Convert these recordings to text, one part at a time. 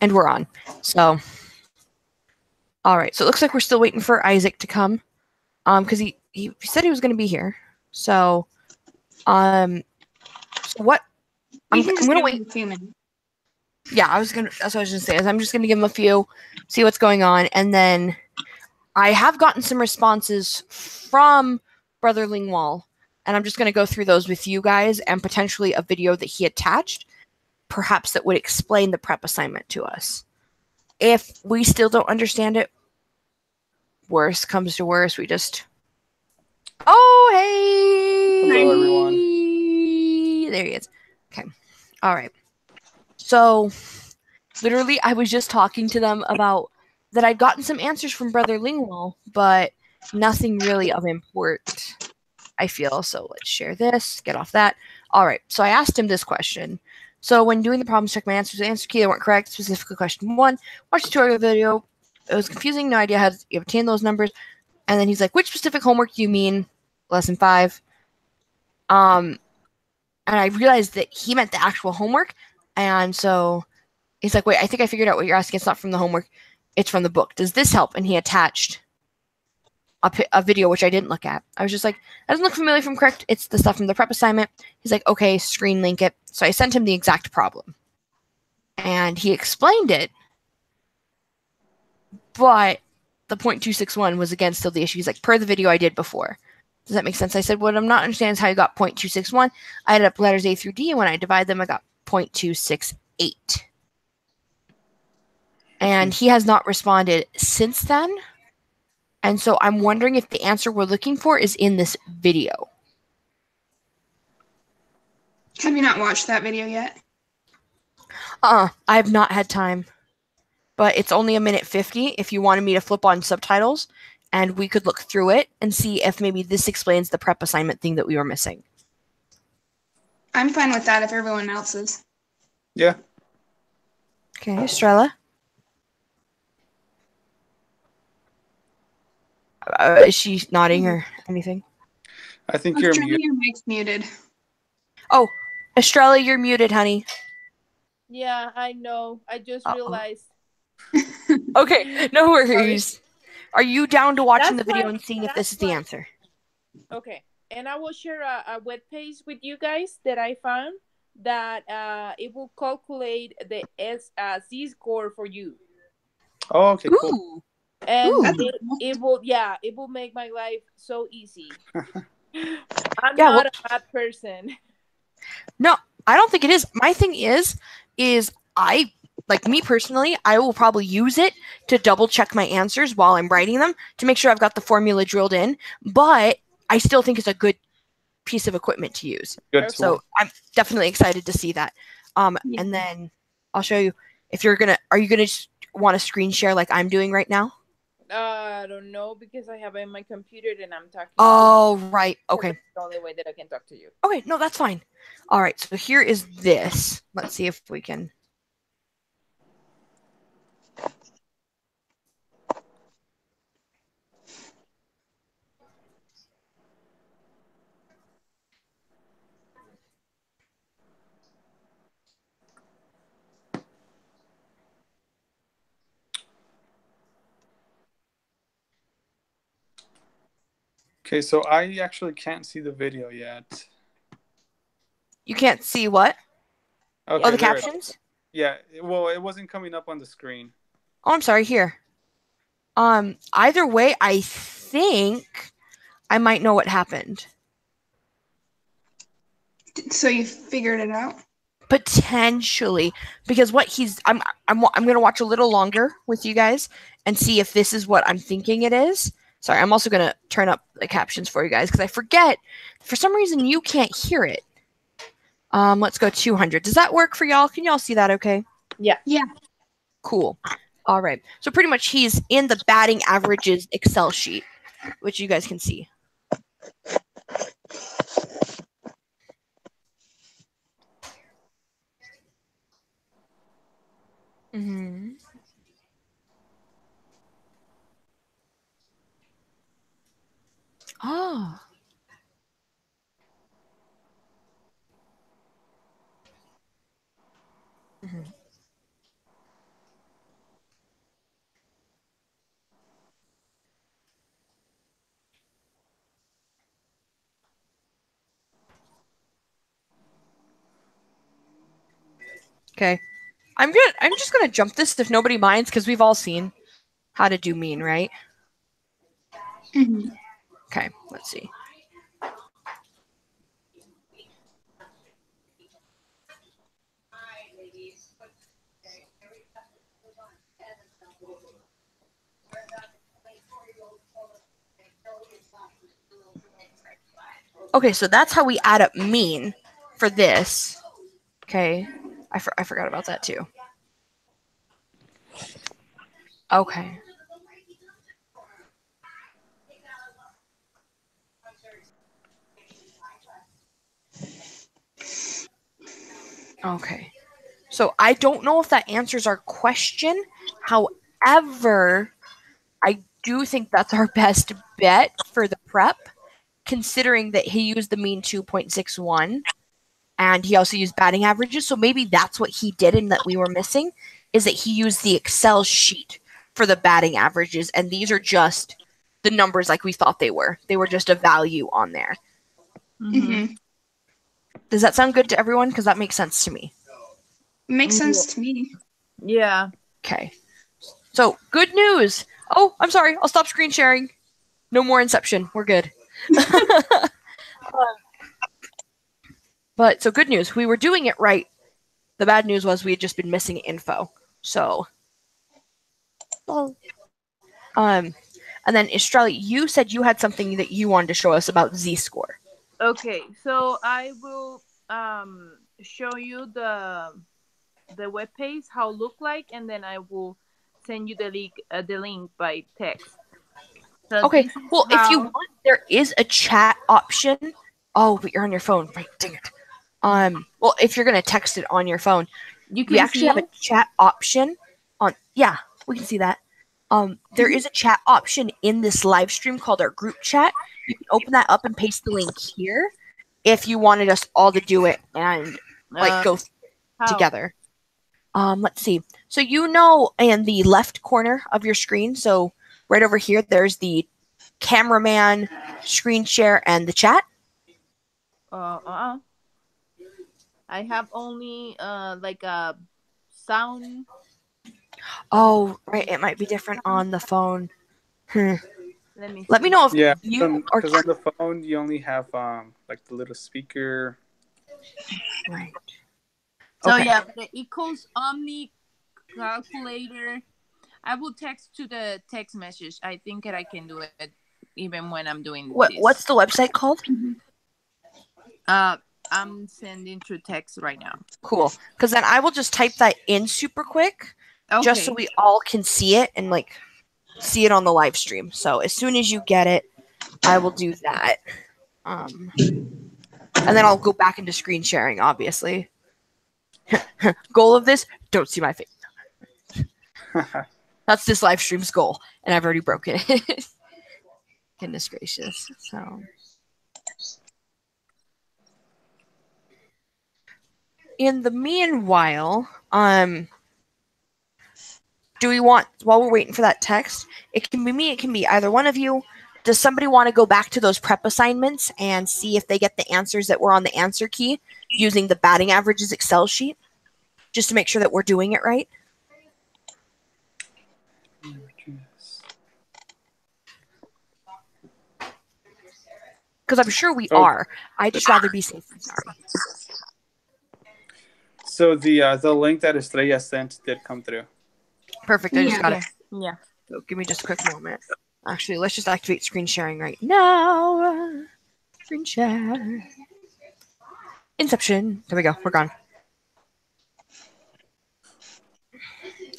And we're on. So, all right. So it looks like we're still waiting for Isaac to come, because he said he was going to be here. So, so what? I'm gonna wait. A few minutes. Yeah, that's what I was gonna say. Is I'm just gonna give him a few, see what's going on, and then I have gotten some responses from Brother Lingwall, and I'm just gonna go through those with you guys and potentially a video that he attached, perhaps that would explain the prep assignment to us. If we still don't understand it, worst comes to worst, we just... Oh, hey! Hello, everyone. There he is. Okay. All right. So, literally, I was just talking to them about that I'd gotten some answers from Brother Lingwall, but nothing really of import, I feel. So let's share this, get off that. All right. So I asked him this question. So when doing the problems, check my answers. The answer key, they weren't correct. Specifically, question 1. Watch the tutorial video. It was confusing. No idea how to obtain those numbers. And then he's like, which specific homework do you mean? Lesson 5. And I realized that he meant the actual homework. And so he's like, wait, I think I figured out what you're asking. It's not from the homework. It's from the book. Does this help? And he attached a video, which I didn't look at. I was just like, that doesn't look familiar from correct. It's the stuff from the prep assignment. He's like, okay, screen link it. So I sent him the exact problem. And he explained it. But the 0.261 was, again, still the issue. He's like, per the video I did before. Does that make sense? I said, what I'm not understanding is how you got 0.261. I added up letters A through D, and when I divide them, I got 0.268. And he has not responded since then. And so I'm wondering if the answer we're looking for is in this video. Have you not watched that video yet? I have not had time. But it's only 1:50 if you wanted me to flip on subtitles, and we could look through it and see if maybe this explains the prep assignment thing that we were missing. I'm fine with that if everyone else is. Yeah. Okay, Estrella? Is she nodding or anything? I think you're muted. Your mic's muted. Oh, Estrella, you're muted, honey. Yeah, I know. I just realized. Okay, no worries. Sorry. Are you down to watching the video fine. and seeing if this is the answer? Okay, and I will share a web page with you guys that I found that it will calculate the Z-score for you. Oh, okay, cool. Ooh. And it will make my life so easy. I'm not a math person. No, I don't think it is. My thing is I, like me personally, I will probably use it to double check my answers while I'm writing them to make sure I've got the formula drilled in, but I still think it's a good piece of equipment to use. Good so tool. I'm definitely excited to see that. And then I'll show you if you're going to, are you going to want to screen share like I'm doing right now? I don't know, because I have it in my computer and I'm talking. Oh, right. Okay. That's the only way that I can talk to you. Okay, no, that's fine. All right, so here is this. Let's see if we can. Okay, so I actually can't see the video yet. You can't see what? Okay, oh, the captions? Yeah, well, it wasn't coming up on the screen. Oh, I'm sorry, here. Either way, I think I might know what happened. So you figured it out? Potentially, because what he's I'm gonna watch a little longer with you guys and see if this is what I'm thinking it is. Sorry, I'm also gonna turn up the captions for you guys because I forget for some reason you can't hear it. Let's go 200. Does that work for y'all? Can y'all see that? Okay. Yeah. Yeah. Cool. All right. So pretty much he's in the batting averages Excel sheet, which you guys can see. Mm-hmm. Oh. Mm-hmm. Okay. I'm just gonna jump this if nobody minds, because we've all seen how to do mean, right? Mhm. Okay, let's see. Okay, so that's how we add up mean for this. Okay, I forgot about that too. Okay. Okay. So I don't know if that answers our question. However, I do think that's our best bet for the prep, considering that he used the mean 2.61 and he also used batting averages. So maybe that's what he did and that we were missing, is that he used the Excel sheet for the batting averages, and these are just the numbers like we thought they were. They were just a value on there. Mhm. Does that sound good to everyone? Because that makes sense to me. Makes sense to me. Yeah. Okay. So, good news. Oh, I'm sorry. I'll stop screen sharing. No more Inception. We're good. But, so good news. We were doing it right. The bad news was we had just been missing info. So, and then Estrella, you said you had something that you wanted to show us about Z-score. Okay, so I will show you the web page how it look like, and then I will send you the link by text. So Okay, well, if you want, there is a chat option. Oh, but you're on your phone. Right, dang it. Well, if you're going to text it on your phone, we actually have a chat option on, yeah, we can see that. There is a chat option in this live stream called our group chat. You can open that up and paste the link here if you wanted us all to do it and go together. Let's see. So in the left corner of your screen, so right over here, there's the cameraman, screen share, and the chat. I have only like a sound. Oh, right. It might be different on the phone. Let me know if you are. Because on the phone you only have like the little speaker. Right. So Okay. yeah, the equals Omni calculator. I will text to the text message. I think that I can do it even when I'm doing this. What's the website called? I'm sending through text right now. Cool. Because then I will just type that in super quick, just so we all can see it and see it on the live stream. So as soon as you get it, I will do that. And then I'll go back into screen sharing, obviously. Goal of this, don't see my face. That's this live stream's goal, and I've already broken it. Goodness gracious. So in the meanwhile, do we want, while we're waiting for that text, it can be me, it can be either one of you. Does somebody want to go back to those prep assignments and see if they get the answers that were on the answer key using the batting averages Excel sheet, just to make sure that we're doing it right? Because I'm sure we are. I'd just rather be safe than sorry. So the link that Estrella sent did come through. Perfect. I just got it. Yeah. So give me just a quick moment. Actually, let's just activate screen sharing right now. Screen share. Inception. There we go. We're gone.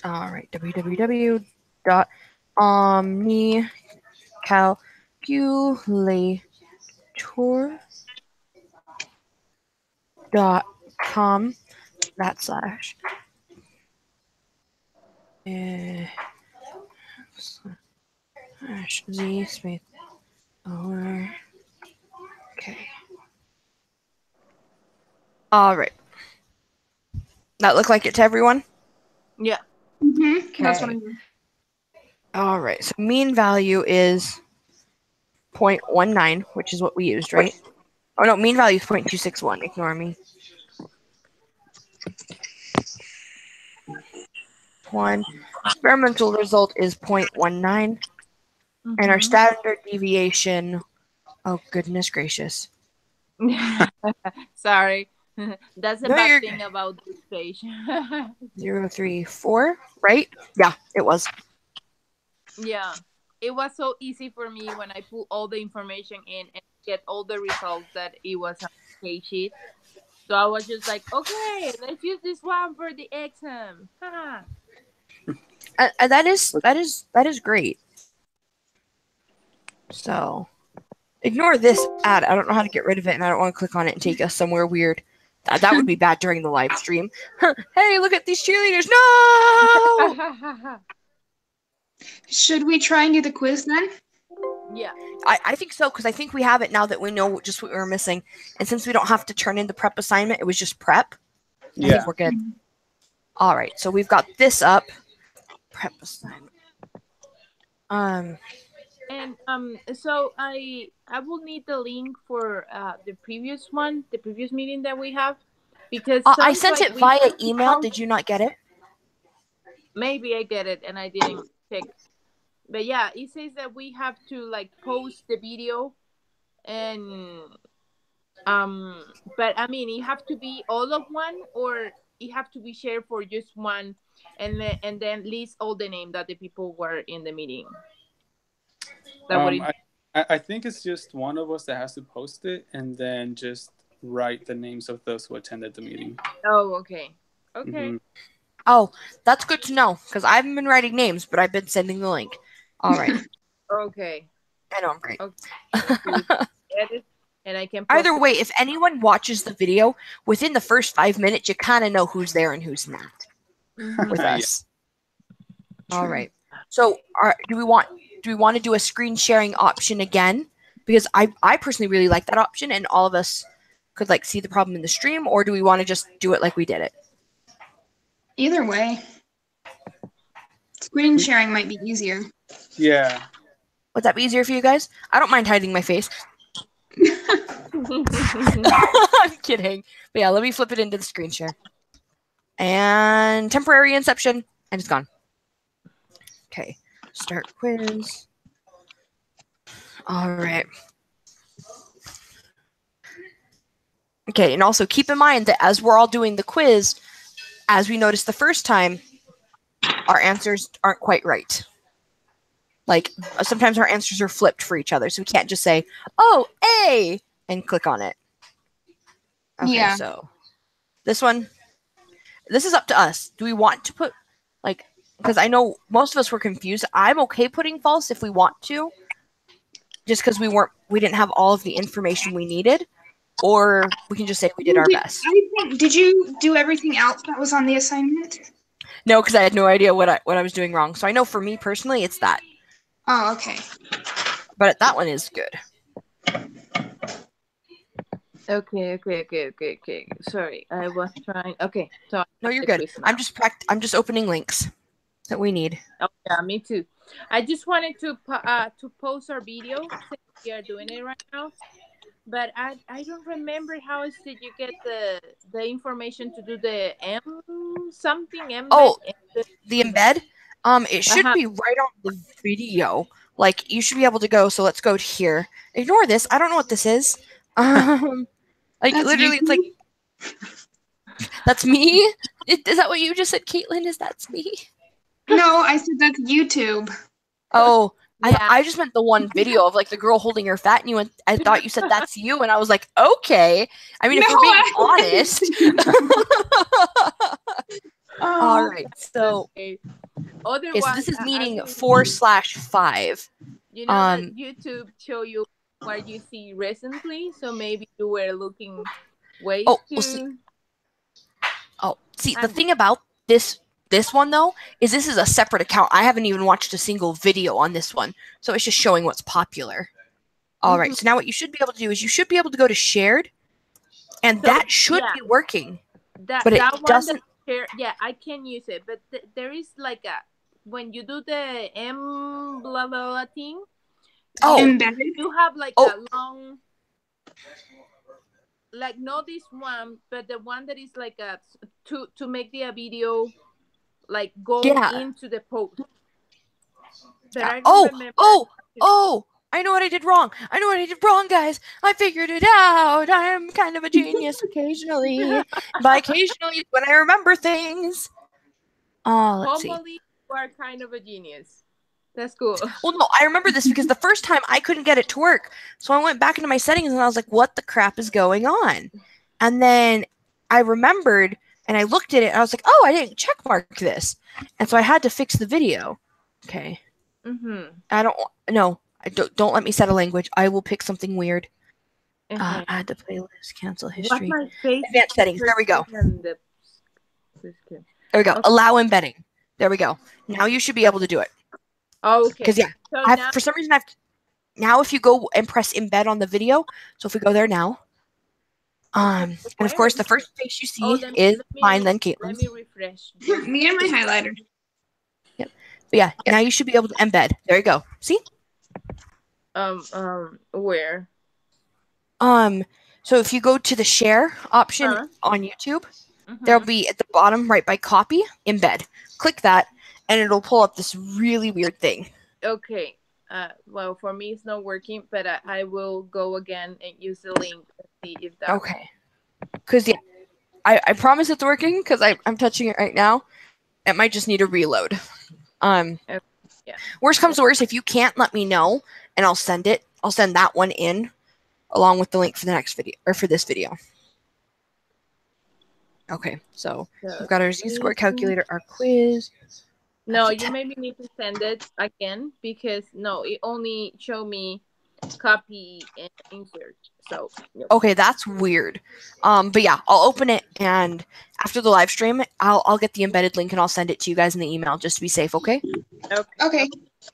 All right. www.omnicalculator.com / Z space over. Okay. All right. That look like it to everyone? Yeah. Mm-hmm. That's what I mean. All right. So mean value is 0.19, which is what we used, right? Oh no, mean value is 0.261. Ignore me. 1. Experimental result is 0.19. And our standard deviation, oh goodness gracious. Sorry. That's the No, bad you're- thing about this page. 0.034, right? Yeah, it was. Yeah. It was so easy for me when I put all the information in and get all the results that it was on the page sheet. So I was just like, okay, let's use this one for the exam. Haha. And that is great. So ignore this ad. I don't know how to get rid of it, and I don't want to click on it and take us somewhere weird. That would be bad during the live stream. Hey, look at these cheerleaders! No. Should we try and do the quiz then? Yeah. I think so, because I think we have it now that we know just what we were missing, and since we don't have to turn in the prep assignment, it was just prep. I Yeah. think we're good. All right, so we've got this up. Prep assignment. And so I will need the link for the previous one, the previous meeting that we have, because I sounds sent like it we via have to email. post- Did you not get it? Maybe I get it and I didn't check. But yeah, it says that we have to like post the video and but I mean, it have to be all of one or it have to be shared for just one and then list all the name that the people were in the meeting. That what it I think it's just one of us that has to post it and then just write the names of those who attended the meeting. Oh, okay. Okay. Mhm. Oh, that's good to know, because I haven't been writing names, but I've been sending the link. All right. Okay. I know I'm great. Edit, and I can post Either way, if anyone watches the video, within the first 5 minutes, you kind of know who's there and who's not with Yeah. us. All right. So, do we want to do a screen sharing option again? Because I personally really like that option, and all of us could like see the problem in the stream, or do we want to just do it like we did it? Either way. Screen sharing might be easier. Yeah. Would that be easier for you guys? I don't mind hiding my face. I'm kidding. But yeah, let me flip it into the screen share. And temporary inception. And it's gone. Okay. Start quiz. All right. Okay, and also keep in mind that as we're all doing the quiz, as we noticed the first time, our answers aren't quite right. Like, sometimes our answers are flipped for each other, so we can't just say, oh, A, and click on it. Okay, Yeah. so this one, this is up to us. Do we want to put, like, because I know most of us were confused. I'm okay putting false if we want to, just because we didn't have all of the information we needed, or we can just say we did our best. Did you do everything else that was on the assignment? No, because I had no idea what I was doing wrong. So I know for me personally, it's that. Oh, okay. But that one is good. Okay. Sorry, I was trying. Okay, so No, you're good. I'm just opening links that we need. Oh yeah, me too. I just wanted to post our video since we are doing it right now, but I don't remember how else did you get the information to do the something embed? Oh, the embed. It should Uh-huh. be right on the video. Like you should be able to go. So let's go to here. Ignore this. I don't know what this is. Like That's literally, it's like that's me. Is that what you just said, Caitlin? Is that's me? No, I said that's YouTube. Oh, Yeah. I just meant the one video of like the girl holding her fat, and I thought you said that's you, and I was like, okay. I mean, if we're being honest. All right, so Okay. okay, so this is meeting actually, 4/5. you know that YouTube show you what you see recently, so maybe you were looking ways Oh, to. well, see, the thing about this one though is this is a separate account. I haven't even watched a single video on this one, so it's just showing what's popular. All right, so now what you should be able to do is you should be able to go to shared, and So, that should yeah. be working. But it that one doesn't. yeah, I can use it, but there is like when you do the M blah blah blah thing. Oh, Embedded. You have like a long, like not this one, but the one that is like to make the video like go Yeah. into the post. But Yeah. I don't remember. Oh, I know what I did wrong. Guys. I figured it out. I am kind of a genius occasionally. By occasionally, when I remember things. Let's see. Hopefully, you are kind of a genius. That's cool. Well, no, I remember this because the first time I couldn't get it to work. So I went back into my settings and I was like, what the crap is going on? And then I remembered and I looked at it and I was like, oh, I didn't check mark this. And so I had to fix the video. Okay. Don't let me set a language. I will pick something weird. Add to playlist, cancel history. Advanced settings. There we go. There we go. Okay. Allow embedding. There we go. Now you should be able to do it. Oh, okay. Because for some reason now if you go and press embed on the video, so if we go there now, and of course the first face you see is mine, then Caitlin's. Let me refresh. Me and my highlighter. Yep. But yeah, now you should be able to embed. There you go. See? Where? So if you go to the share option on YouTube, there'll be at the bottom right by copy, embed. Click that, and it'll pull up this really weird thing. Okay. Well, for me it's not working, but I will go again and use the link and see if that. Okay. Because I promise it's working because I'm touching it right now. It might just need a reload. Worst comes to worst, if you can't, let me know, and I'll send it. I'll send that one in along with the link for the next video or for this video. Okay, so we've got our Z-score calculator, our quiz. No, you maybe need to send it again because it only showed me copy and insert. So okay, that's weird. But yeah, I'll open it and after the live stream, I'll get the embedded link and I'll send it to you guys in the email just to be safe. Okay. Okay.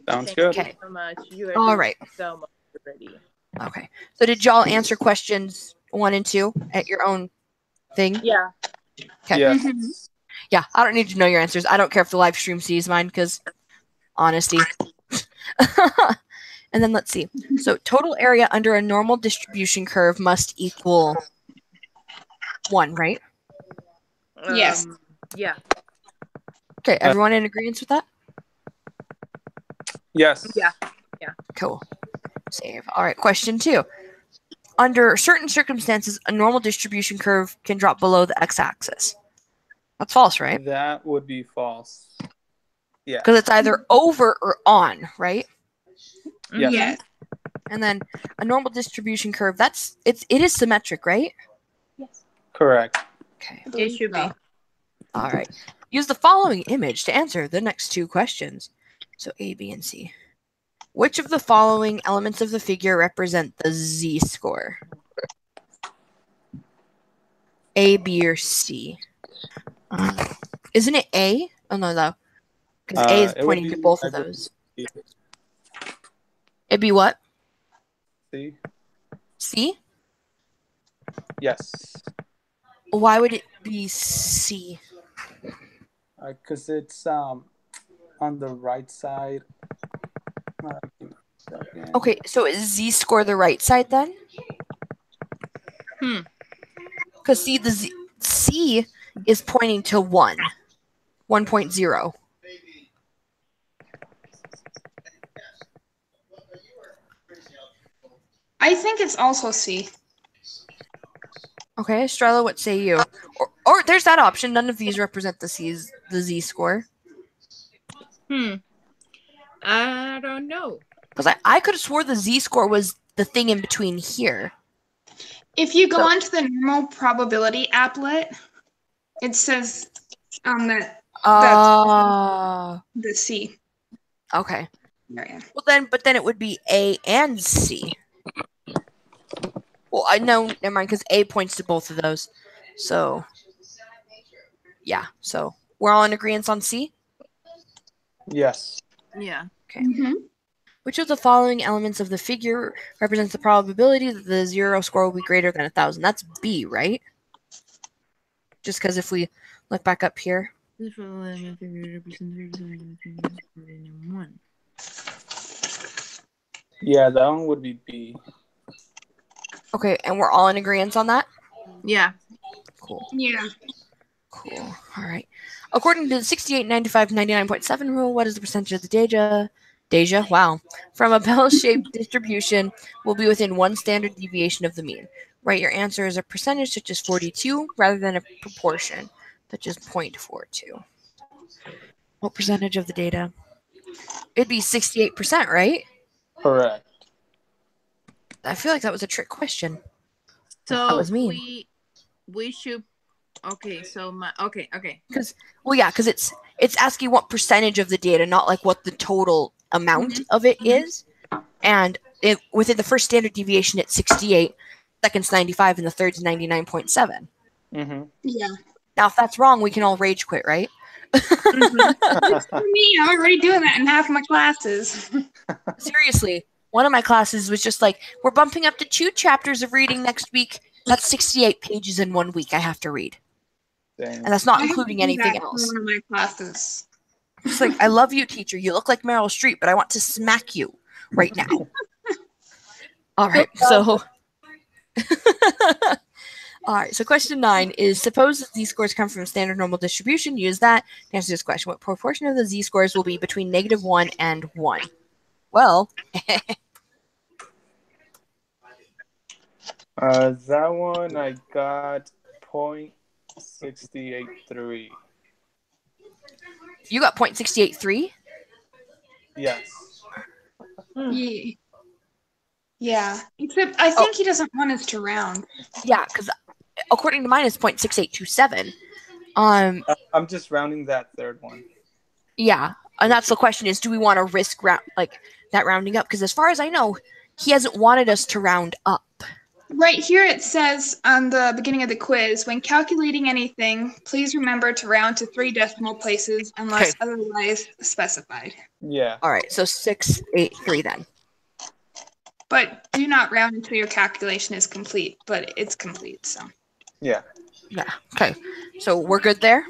Sounds good. Thank you so much. You are all right. So much already. Okay. So did y'all answer questions 1 and 2 at your own thing? Yeah. Okay. Yes. Yeah, I don't need to know your answers. I don't care if the live stream sees mine because honesty. And then let's see. So total area under a normal distribution curve must equal 1, right? Yes. Yeah. Okay, everyone in agreement with that? Yes. Yeah. Cool. Save. All right, question 2. Under certain circumstances, a normal distribution curve can drop below the x-axis. That's false, right? That would be false. Yeah. Because it's either over or on, right? Yes. Yes. And then a normal distribution curve, it is symmetric, right? Yes. Correct. Okay. It should be. All right. Use the following image to answer the next 2 questions. So A, B, and C. Which of the following elements of the figure represent the z-score? A, B, or C? Isn't it A? Oh, no. Because A is pointing to both of those. It'd be what? C. C? Yes. Why would it be C? Because it's on the right side. Okay, so is z-score the right side then? Because see, the C is pointing to 1.0. I think it's also C. Okay, Estrella, what say you? Or there's that option. None of these represent the z-score. I don't know. Because I could have swore the z-score was the thing in between here. If you go onto the normal probability applet, it says on the C. Okay. Area. Well then it would be A and C. Well, I know, never mind, because A points to both of those. So, yeah. So, we're all in agreement on C? Yes. Yeah. Okay. Which of the following elements of the figure represents the probability that the zero score will be greater than 1,000? That's B, right? Just because if we look back up here. Yeah, that one would be B. Okay, and we're all in agreement on that? Yeah. Cool. Yeah. Cool. All right. According to the 68, 95, 99.7 rule, what is the percentage of the data, wow, from a bell-shaped distribution will be within one standard deviation of the mean? Write your answer as a percentage such as 42 rather than a proportion such as 0.42. What percentage of the data? It'd be 68%, right? Correct. I feel like that was a trick question. So That was mean. we should. Okay. So okay. Because it's asking what percentage of the data, not like what the total amount of it is. And within the first standard deviation, it's 68, second's 95, and the third's 99.7. Yeah. Now, if that's wrong, we can all rage quit, right? For me, I'm already doing that in half of my classes. Seriously, one of my classes was just like, we're bumping up to 2 chapters of reading next week. That's 68 pages in 1 week I have to read. Dang. And that's not I have including to do anything that for else. one of my classes. It's like, I love you, teacher. You look like Meryl Streep, but I want to smack you right now. All right, so... All right, so question 9 is, suppose that z-scores come from a standard normal distribution. Use that to answer this question. What proportion of the z-scores will be between -1 and 1? Well... That one I got 0.683. You got 0.683? Yes. Yeah. Yeah. Except I think he doesn't want us to round. Yeah, because according to mine, it's 0.6827. I'm just rounding that third one. Yeah, and that's the question: is do we want to risk that rounding up? Because as far as I know, he hasn't wanted us to round up. Right here it says on the beginning of the quiz, when calculating anything, please remember to round to 3 decimal places unless otherwise specified. Yeah. All right, so 683 then. But do not round until your calculation is complete, but it's complete, so. Yeah. Yeah. Okay. So we're good there.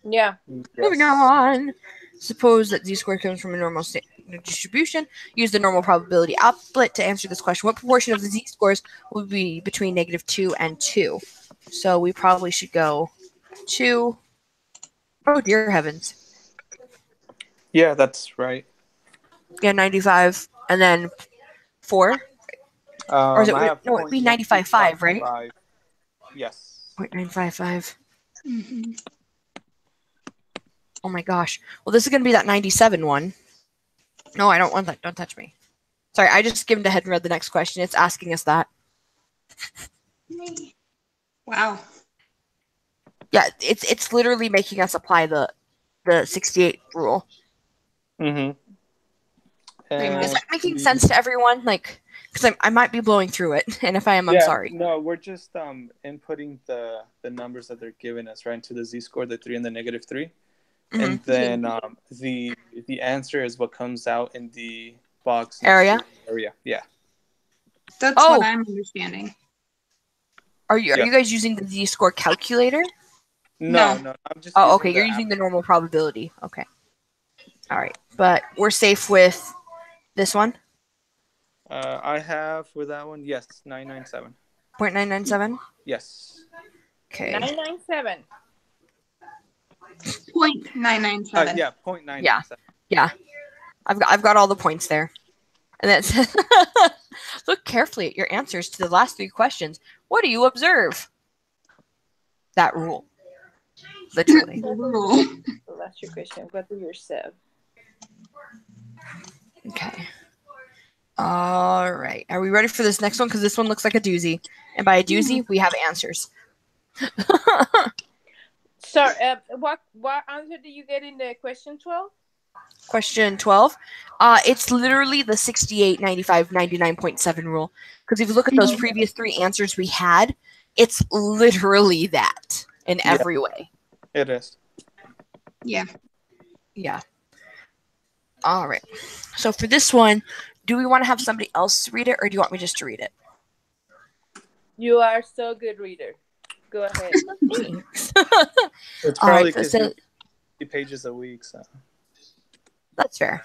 Yeah. Yes. Moving on. Suppose that z-squared comes from a normal distribution. Use the normal probability applet to answer this question. What proportion of the z-scores will be between -2 and 2? So we probably should go 2. Oh, dear heavens. Yeah, that's right. Yeah, 95. And then 4? Or is it, I have no, it'd be 95.5, right? 5. Yes. 0.955. Mm-hmm. Oh my gosh. Well, this is going to be that 97 one. No, I don't want that. Don't touch me. Sorry, I just skimmed ahead and read the next question. It's asking us that. Wow. Yeah, it's literally making us apply the 68 rule. Mm-hmm. Is that making sense to everyone? Like, because I might be blowing through it, and if I am, I'm sorry. No, we're just inputting the numbers that they're giving us, right, into the z-score, the 3 and the -3. Mm-hmm. And then the answer is what comes out in the box Area. Yeah. That's what I'm understanding. Are you guys using the z-score calculator? No. I'm just. Oh, okay. You're using the normal probability. Okay. All right, but we're safe with this one. I have for that one, yes, 997. 0.997. Yes. Okay. 997. 0.997. Yeah, 0.997. Yeah. I've got all the points there. And then it says, look carefully at your answers to the last 3 questions. What do you observe? That rule. Literally. The last question. What do you observe? Okay. All right. Are we ready for this next one? Because this one looks like a doozy. And by a doozy, we have answers. So, what answer did you get in the question 12? Question 12. It's literally the 68, 95, 99.7 rule. Because if you look at those previous 3 answers we had, it's literally that in every way. It is. Yeah. Yeah. All right. So for this one, do we want to have somebody else read it, or do you want me just to read it? You are so good reader. Go ahead. Thanks. It's probably so because 50 pages a week, so. That's fair.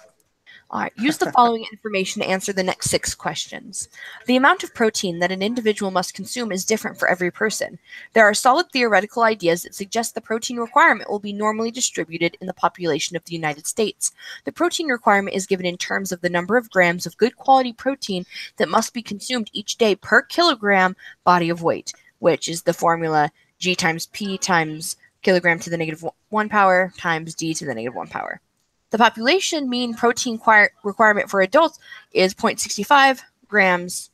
All right. Use the following information to answer the next 6 questions. The amount of protein that an individual must consume is different for every person. There are solid theoretical ideas that suggest the protein requirement will be normally distributed in the population of the United States. The protein requirement is given in terms of the number of grams of good quality protein that must be consumed each day per kilogram body of weight, which is the formula G times P times kilogram to the negative 1 power times D to the negative 1 power. The population mean protein requirement for adults is 0.65 grams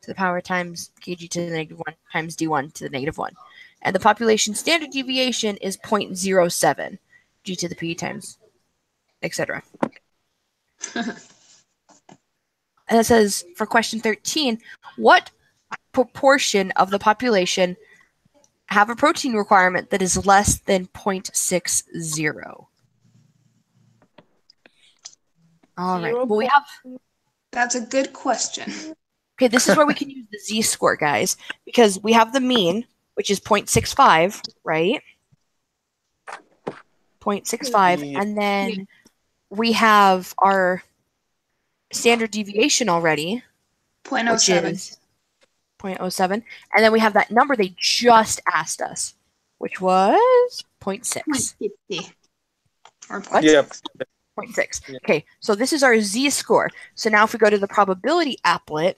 to the power times kg to the negative 1 times d1 to the negative 1. And the population standard deviation is 0.07 g to the p times etc. And it says for question 13, what proportion of the population have a protein requirement that is less than 0.60? All right. Well, we have. That's a good question. Okay, this is where we can use the z-score, guys, because we have the mean, which is 0.65, right? 0.65, and then we have our standard deviation already, which 0.07. is 0.07, and then we have that number they just asked us, which was 0.6. 0.50. Or What? 0.6. Yeah. 0.6. Yeah. Okay, so this is our z-score. So now if we go to the probability applet,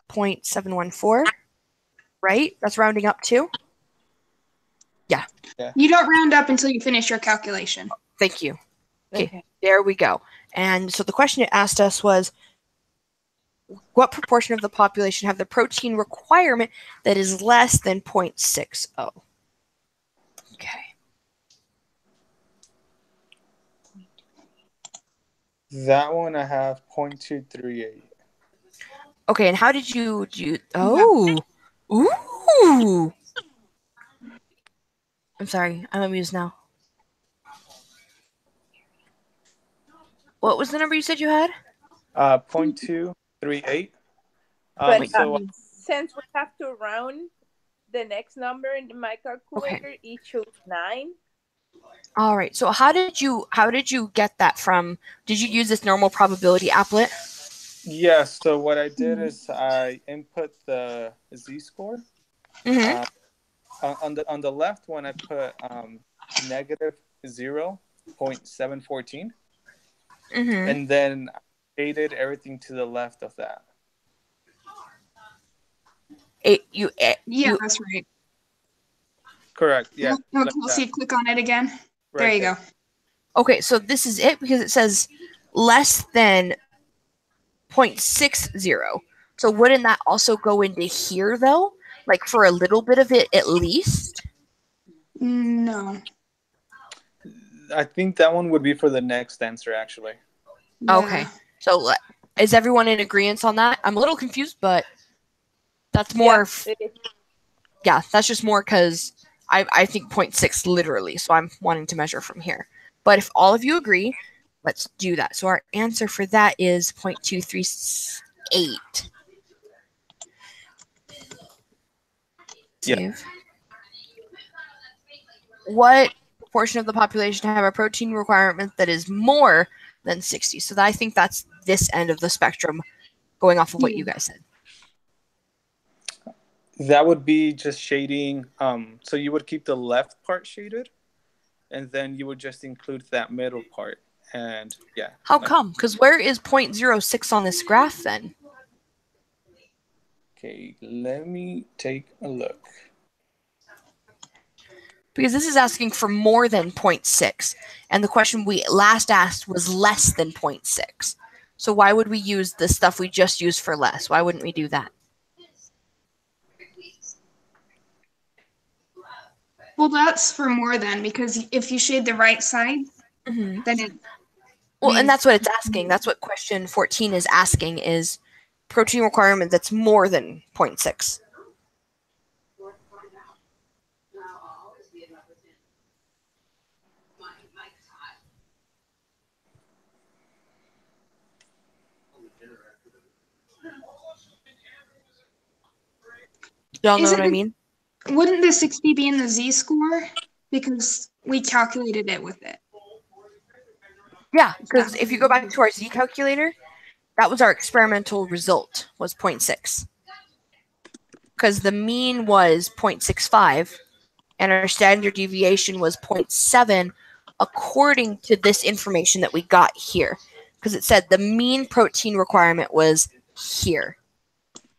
0.714, right? That's rounding up to? Yeah. You don't round up until you finish your calculation. Thank you. Okay, there we go. And so the question it asked us was, what proportion of the population have the protein requirement that is less than 0.60? Okay. That one I have 0.238. Okay, and how did you do? Oh, ooh. I'm sorry, I'm amused now. What was the number you said you had? 0.238. But So since we have to round the next number in my calculator, it shows 9. All right. So how did you get that from? Did you use this normal probability applet? yes, so what I did is I input the z-score. Mm-hmm. On the left one I put negative 0.714, Mm-hmm. and then I shaded everything to the left of that. You That's right. Correct. Yeah. Okay, so you click on it again. Right there you go. Okay, so this is it because it says less than 0.60. So wouldn't that also go into here though? Like for a little bit of it at least? No. I think that one would be for the next answer, actually. Yeah. Okay. So is everyone in agreement on that? I'm a little confused, but that's more. Yeah, that's just more because I think 0.6 literally, so I'm wanting to measure from here. But if all of you agree, let's do that. So our answer for that is 0.238. Save. Yeah. What proportion of the population have a protein requirement that is more than 60? So I think that's this end of the spectrum, going off of what you guys said. That would be just shading. So you would keep the left part shaded, and then you would just include that middle part. And yeah. How come? Because where is 0.06 on this graph then? Okay, let me take a look. Because this is asking for more than 0.6, and the question we last asked was less than 0.6. So why would we use the stuff we just used for less? Why wouldn't we do that? Well, that's for more than, because if you shade the right side, then it. Well, and that's what it's asking. That's what question 14 is asking, is protein requirement that's more than 0.6. Y'all know what I mean? Wouldn't the 60 be in the z-score? Because we calculated it with it. Yeah, because if you go back to our Z calculator, that was our experimental result, was 0.6. Because the mean was 0.65, and our standard deviation was 0.7, according to this information that we got here. Because it said the mean protein requirement was here,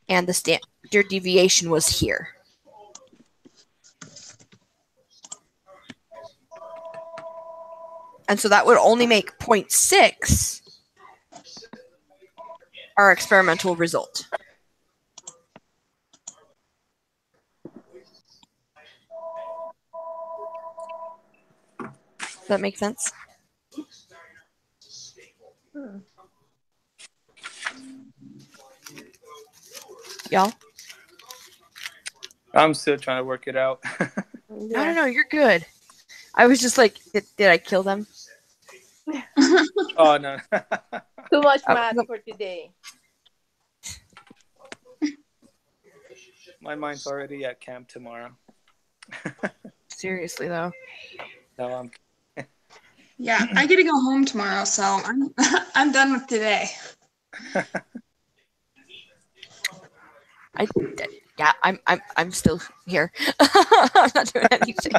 and the standard deviation was here. And so that would only make 0.6 our experimental result. Does that make sense? Y'all? I'm still trying to work it out. No, you're good. I was just like, did I kill them? Oh, no. Too much math for today. My mind's already at camp tomorrow. Seriously, though. No, I'm. Yeah, I get to go home tomorrow, so I'm done with today. I'm still here. I'm not doing anything.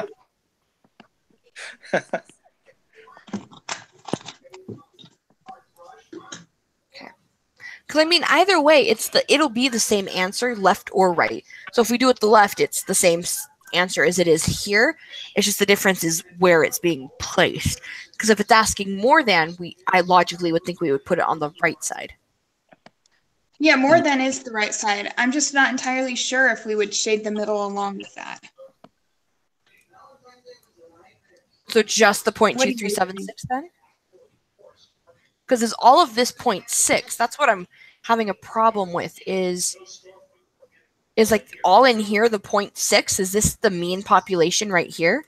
Because I mean, either way, it'll be the same answer, left or right. So if we do it the left, it's the same answer as it is here. It's just the difference is where it's being placed. Because if it's asking more than, I logically would think we would put it on the right side. Yeah, more than is the right side. I'm just not entirely sure if we would shade the middle along with that. So just the 0.2376 then? Because there's all of this 0.6. That's what I'm having a problem with is like all in here, the 0.6. Is this the mean population right here?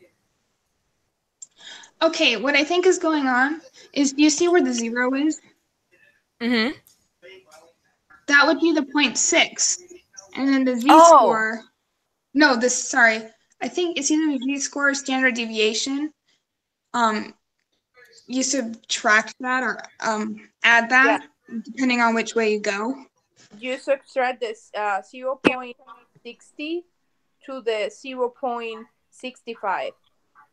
Okay, what I think is going on is, do you see where the 0 is? Mm-hmm. That would be the 0.6. And then the z-score. No, sorry. I think it's either the z-score or standard deviation. You subtract that or add that, depending on which way you go. You subtract this 0.60 to the 0.65,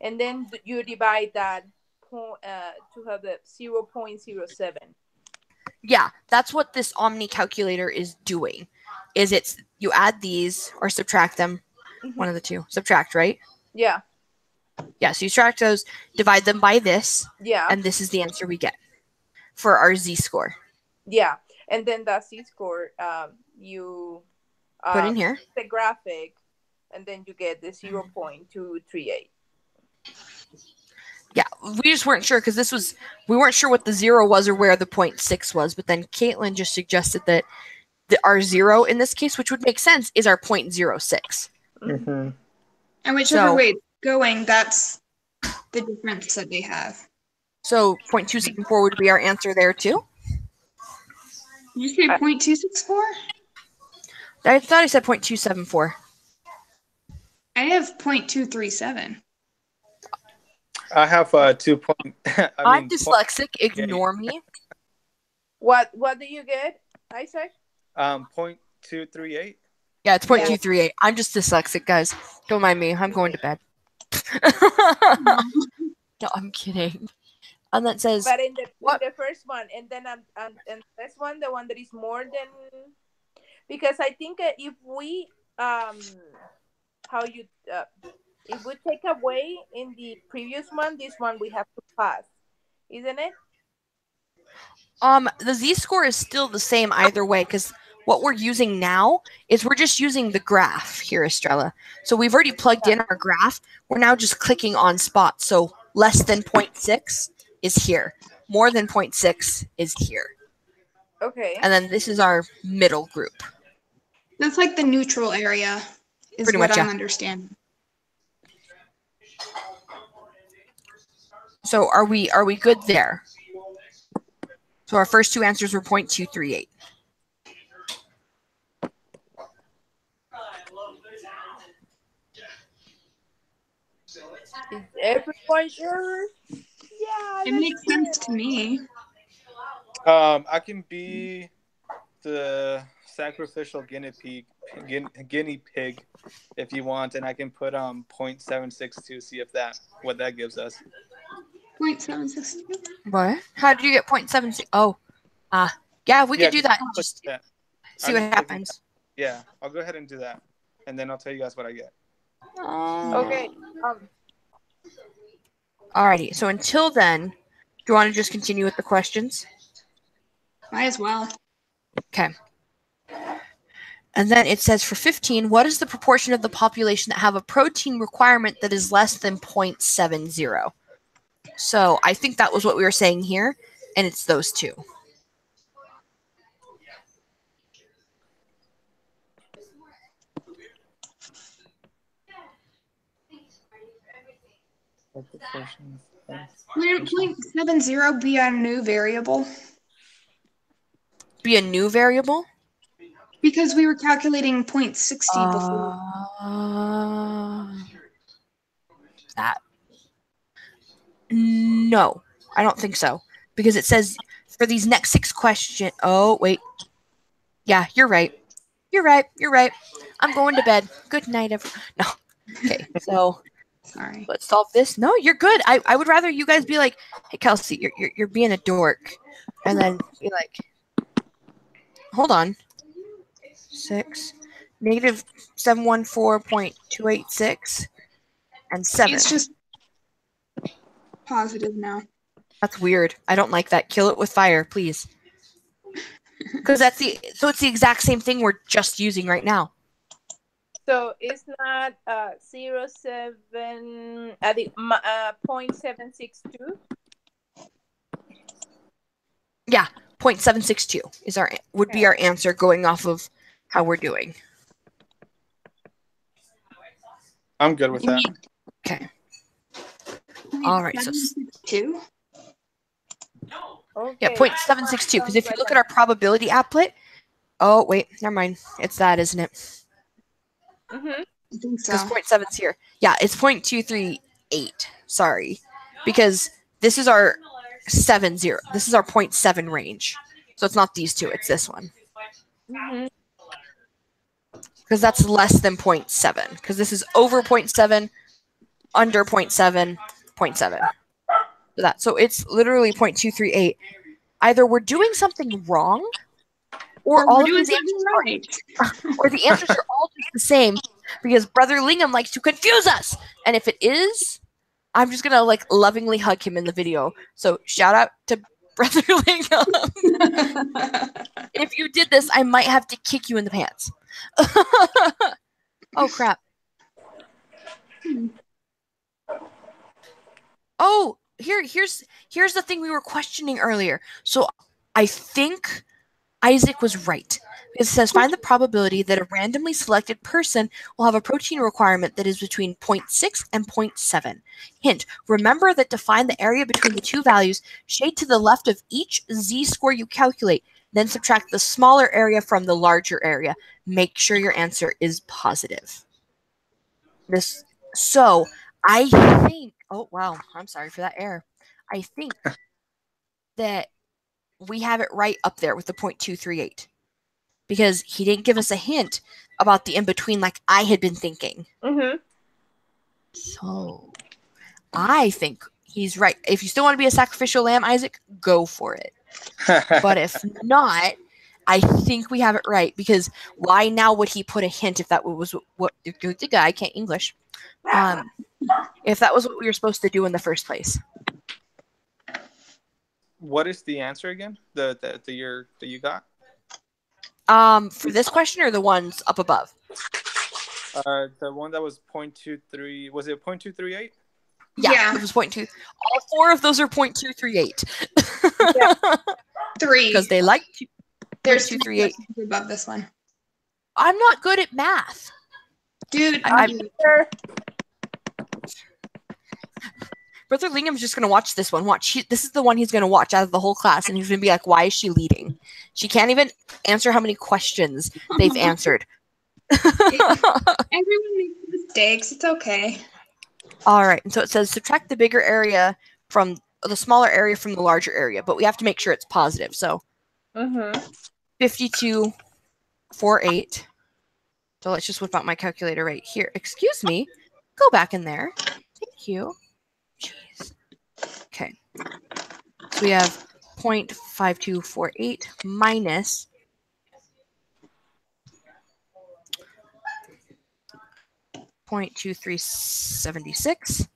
and then you divide that to have the 0.07. Yeah, that's what this Omni calculator is doing. You add these or subtract them, one of the two. Subtract, right? Yeah. Yeah, so you subtract those, divide them by this, and this is the answer we get for our z-score. Yeah, and then that z-score, you put in here the graphic, and then you get the 0.238. Yeah, we just weren't sure because we weren't sure what the 0 was or where the 0.6 was, but then Caitlin just suggested that our 0 in this case, which would make sense, is our 0.06. Mm-hmm. And whichever way it's going, that's the difference that they have. So 0.274 would be our answer there too? Did you say 0.264? I thought I said 0.274. I have 0.237. I have 2 point. I'm dyslexic. Ignore me. What do you get, Isaac? 0.238. Yeah, it's 0.238. I'm just dyslexic, guys. Don't mind me. I'm going to bed. No, I'm kidding. And that says, but in the first one, and then and this one, the one that is more than, because I think if we if we take away in the previous one, this one we have to pass, isn't it? The z-score is still the same either way because what we're using now is we're just using the graph here, Estrella. So we've already plugged in our graph. We're now just clicking on spots. So less than 0.6 is here. More than 0.6 is here. Okay. And then this is our middle group. That's like the neutral area is Pretty what much, I'm understanding. So are we good there? So our first two answers were 0.238. Is everyone sure? Yeah, It makes sense to me. I can be the sacrificial guinea pig if you want, and I can put 0.762. See if what that gives us. 0.762. What? How did you get 0.76? Oh, yeah, we could do that. Just see what happens. Yeah, I'll go ahead and do that, and then I'll tell you guys what I get. Okay. Alrighty. So until then, do you want to just continue with the questions? Might as well. Okay. And then it says for 15, what is the proportion of the population that have a protein requirement that is less than 0.70? So I think that was what we were saying here, and it's those two. Wouldn't 0.70 be a new variable? Be a new variable? Because we were calculating 0.60 before. That. No, I don't think so. Because it says for these next 6 questions. Oh, wait. Yeah, you're right. You're right. I'm going to bed. Good night, everyone. No. Okay, so Sorry. let's solve this. No, you're good. I would rather you guys be like, hey, Kelsey, you're being a dork. And then be like, hold on. 6, negative 714.286, and 7. It's just positive now. That's weird. I don't like that. Kill it with fire, please. Because it's the exact same thing we're just using right now. So it's not 0.7 0.762. Yeah, 0.762 would be our answer going off of how we're doing. I'm good with that. Okay. All right. So 2? Okay. yeah, 0.762. Because if you look at our probability applet, oh wait, never mind. It's that, isn't it? I think so. Because 0.7's here. Yeah, it's 0.238. Sorry, because this is our 7.0. This is our 0.7 range. So it's not these two. It's this one. Because that's less than 0.7. Because this is over 0.7, under 0.7, 0.7. So it's literally 0.238. Either we're doing something wrong, or all of these answers right. or the answers are all just the same, because Brother Lingham likes to confuse us. And if it is, I'm just gonna lovingly hug him in the video. So shout out to Brother Lingham. If you did this, I might have to kick you in the pants. Oh crap. Oh, here's the thing we were questioning earlier. So I think Isaac was right. It says find the probability that a randomly selected person will have a protein requirement that is between 0.6 and 0.7. Hint, remember that to find the area between the two values, shade to the left of each z-score you calculate, then subtract the smaller area from the larger area. Make sure your answer is positive. So I think, oh wow, I'm sorry for that error. I think that we have it right up there with the 0.238. Because he didn't give us a hint about the in-between like I had been thinking. So, I think he's right. If you still want to be a sacrificial lamb, Isaac, go for it. But if not, I think we have it right. Because why now would he put a hint if that was what the guy, I can't English. If that was what we were supposed to do in the first place. What is the answer again? The you got? For this question or the ones up above? The one that was 0.23. Was it 0.238? Yeah, it was 0.2. All 4 of those are 0.238. Yeah. 3. Because they like to. There's 238 above this one. I'm not good at math. Dude, Brother Lingham's just going to watch this one. This is the one he's going to watch out of the whole class, and he's going to be like, why is she leading? She can't even answer how many questions they've answered. Everyone makes mistakes. It's okay. All right. And so it says, subtract the bigger area from the smaller area from the larger area, but we have to make sure it's positive. So 5248. So let's just whip out my calculator right here. Excuse me. Go back in there. Thank you. Jeez. Okay. So we have 0.5248 minus 0.2376,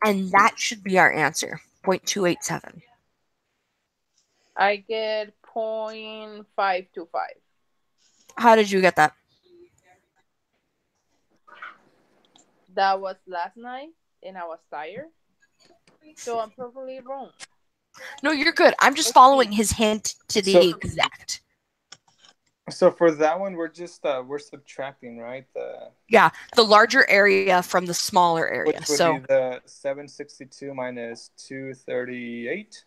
and that should be our answer, 0.287. I get 0.525. How did you get that? That was last night, and I was tired. So I'm probably wrong. No, you're good. I'm just following his hint to the exact. So for that one, we're just we're subtracting, right? The larger area from the smaller area. Which would be the 762 minus 238.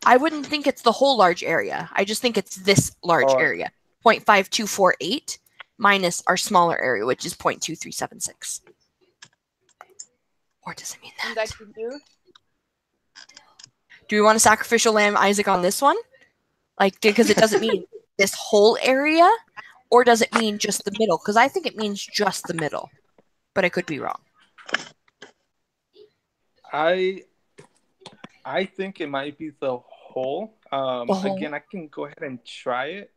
I wouldn't think it's the whole large area. I just think it's this large area. 0.5248 minus our smaller area, which is 0.2376. Or does it mean that? And that can do? Do we want a sacrificial lamb, Isaac, on this one? Like, because it doesn't mean this whole area, or does it mean just the middle? Because I think it means just the middle, but I could be wrong. I think it might be the whole. Again, I can go ahead and try it,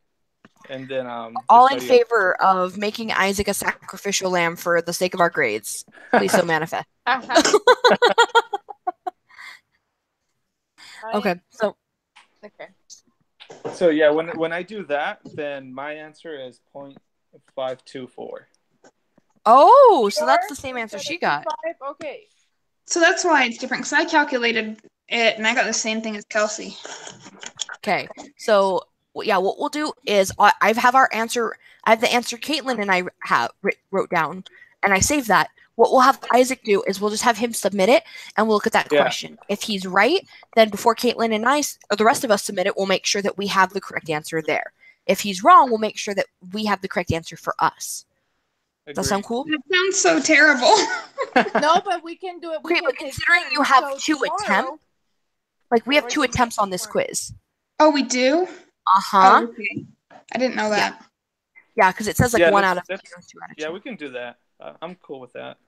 and then all in favor of making Isaac a sacrificial lamb for the sake of our grades, please so manifest. Okay, so yeah, when I do that, then my answer is 0.524. Oh, so that's the same answer she got. Okay. So that's why it's different, because I calculated it and I got the same thing as Kelsey. Okay, so yeah, what we'll do is I have our answer. I have the answer Caitlin and I wrote down, and I saved that. What we'll have Isaac do is we'll just have him submit it, and we'll look at that question. If he's right, then before Caitlin and I, or the rest of us submit it, we'll make sure that we have the correct answer there. If he's wrong, we'll make sure that we have the correct answer for us. Does that sound cool? That sounds so terrible. No, but we can do it. Okay, but considering you have two attempts, like we have 2 attempts on this quiz. Oh, we do? Uh-huh. Oh, okay. I didn't know that. Yeah, because it says like 1 out of 2, 2 out of 2. Yeah, we can do that. I'm cool with that.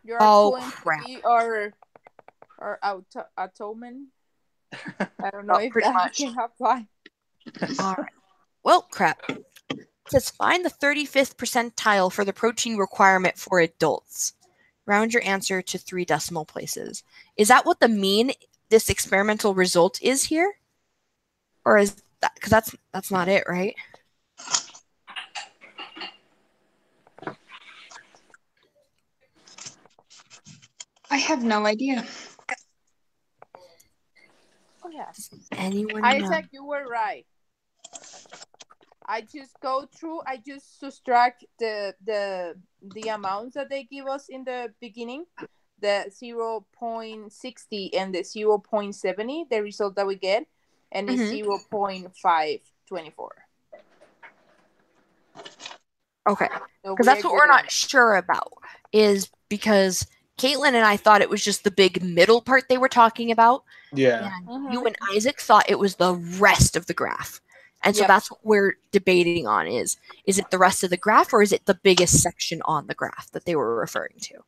You're crap. Or atonement. I don't know if pretty that much can apply. All right. Well, crap. It says find the 35th percentile for the protein requirement for adults. Round your answer to 3 decimal places. Is that what the mean this experimental result is here? Or is that, because that's not it, right? I have no idea. Oh yeah. Anyone Isaac, you were right. I just go through. I just subtract the amounts that they give us in the beginning, the 0.60 and the 0.70, the result that we get, and it's 0.524. Okay, because that's what we're not sure about, is because Caitlin and I thought it was just the big middle part they were talking about. Yeah. And you and Isaac thought it was the rest of the graph. And so that's what we're debating on is it the rest of the graph or is it the biggest section on the graph that they were referring to?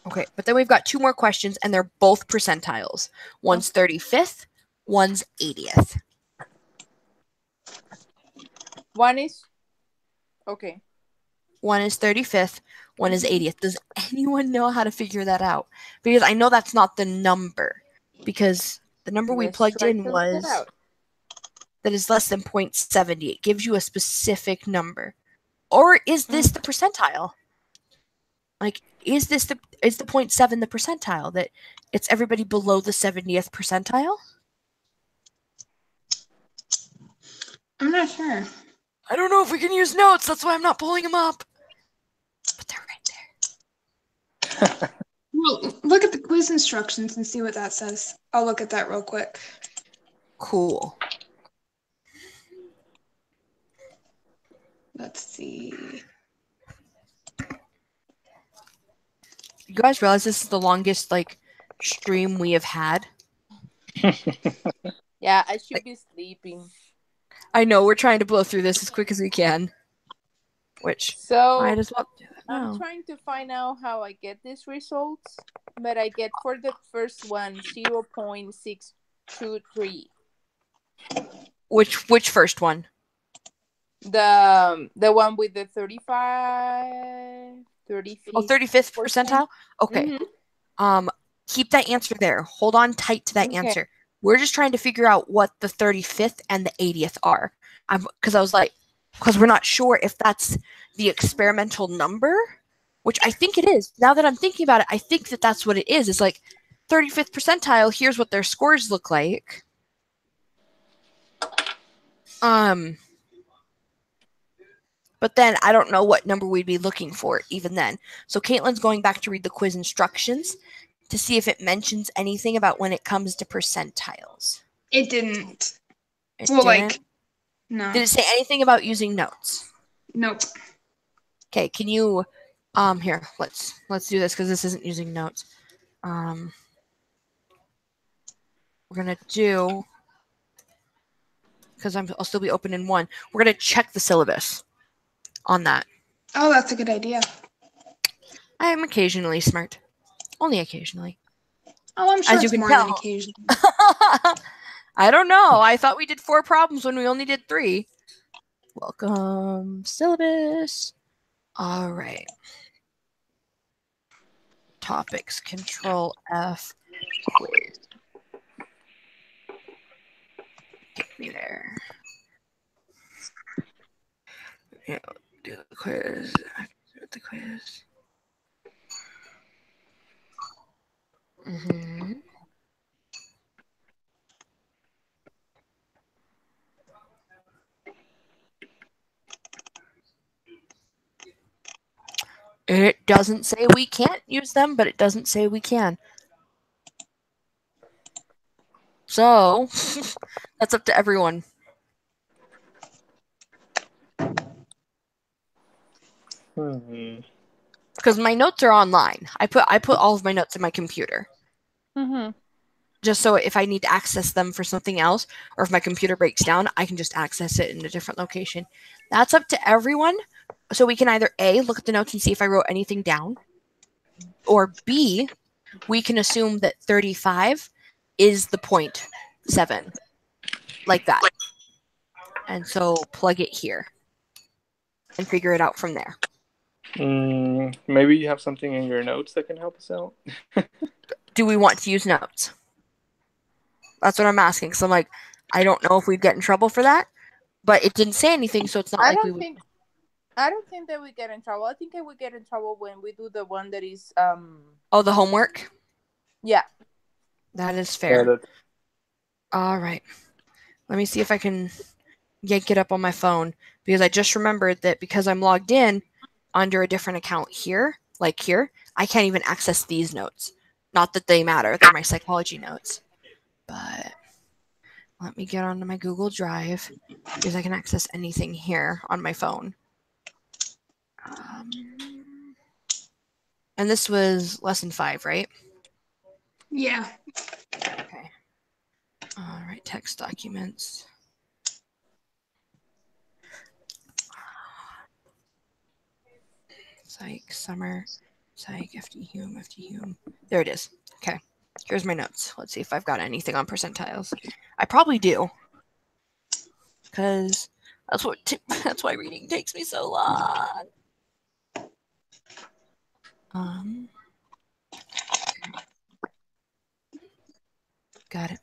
Okay, but then we've got 2 more questions and they're both percentiles. One's 35th, one's 80th. One is okay. One is 35th, one is 80th. Does anyone know how to figure that out? Because I know that's not the number. Because the number we plugged in was that is less than 0.70. It gives you a specific number. Or is this the percentile? Like, is the 0.7 the percentile? That it's everybody below the 70th percentile? I'm not sure. I don't know if we can use notes. That's why I'm not pulling them up. But they're right there. Well, look at the quiz instructions and see what that says. I'll look at that real quick. Cool. Let's see. You guys realize this is the longest like stream we have had? Yeah, I should be sleeping. I know we're trying to blow through this as quick as we can. Which So might as well do that I'm now. trying to find out how I get these results, but I get for the first one 0.623. Which first one? The one with the 35, 35. Oh, 35th percentile? Okay. Mm-hmm. Keep that answer there. Hold on tight to that Okay. answer. We're just trying to figure out what the 35th and the 80th are. Because we're not sure if that's the experimental number, which I think it is. Now that I'm thinking about it, I think that that's what it is. It's like 35th percentile, here's what their scores look like. But then I don't know what number we'd be looking for even then. So Caitlin's going back to read the quiz instructions to see if it mentions anything about when it comes to percentiles. It didn't. It Well, didn't? like, no. Did it say anything about using notes? Nope. Okay, can you here, let's do this because this isn't using notes. We're gonna do, because I'll still be open in one, we're gonna check the syllabus on that. Oh, that's a good idea. I am occasionally smart. Only occasionally. Oh, I'm sure As you it's can more tell. than occasional. I don't know. I thought we did 4 problems when we only did 3. Welcome, syllabus. All right. Topics, Control F, quiz. Get me there. Yeah, do the quiz. Do the quiz. Mm-hmm. It doesn't say we can't use them, but it doesn't say we can. So, that's up to everyone. Because my notes are online. I put all of my notes in my computer. Mm-hmm. Just so if I need to access them for something else, or if my computer breaks down, I can just access it in a different location. That's up to everyone. So we can either A, look at the notes and see if I wrote anything down, or B, we can assume that 35 is the 0.7, like that. And so plug it here and figure it out from there. Maybe you have something in your notes that can help us out. Do we want to use notes? That's what I'm asking. So I'm like, I don't know if we'd get in trouble for that, but it didn't say anything, so it's not like we would. I don't think that we get in trouble. I think that we get in trouble when we do the one that is Oh, the homework? Yeah. That is fair. All right. Let me see if I can yank it up on my phone, because I just remembered that because I'm logged in under a different account here, like here, I can't even access these notes. Not that they matter. They're my psychology notes. But let me get onto my Google Drive, because I can access anything here on my phone. And this was lesson 5, right? Yeah. Okay. All right, text documents. Psych, summer, psych, FD Hume. There it is. Okay. Here's my notes. Let's see if I've got anything on percentiles. I probably do. Because that's why reading takes me so long. Got it.